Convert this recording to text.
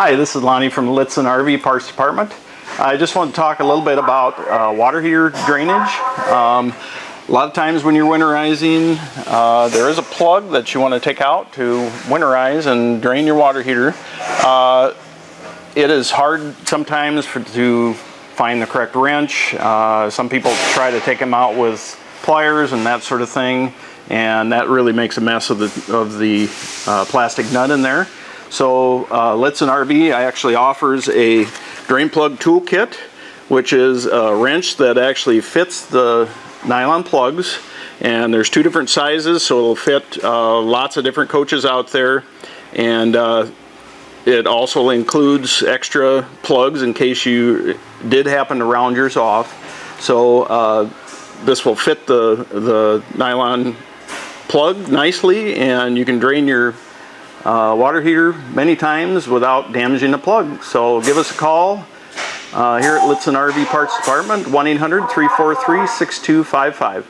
Hi, this is Lonnie from Lichtsinn RV Parts Department. I just want to talk a little bit about water heater drainage. A lot of times when you're winterizing, there is a plug that you want to take out to winterize and drain your water heater. It is hard sometimes to find the correct wrench. Some people try to take them out with pliers and that sort of thing, and that really makes a mess of the plastic nut in there. So Lichtsinn RV actually offers a drain plug toolkit, which is a wrench that actually fits the nylon plugs, and there's two different sizes, so it'll fit lots of different coaches out there. And it also includes extra plugs in case you did happen to round yours off. So this will fit the nylon plug nicely, and you can drain your water heater many times without damaging the plug. So give us a call here at Lichtsinn RV Parts Department, 1-800-343-6255.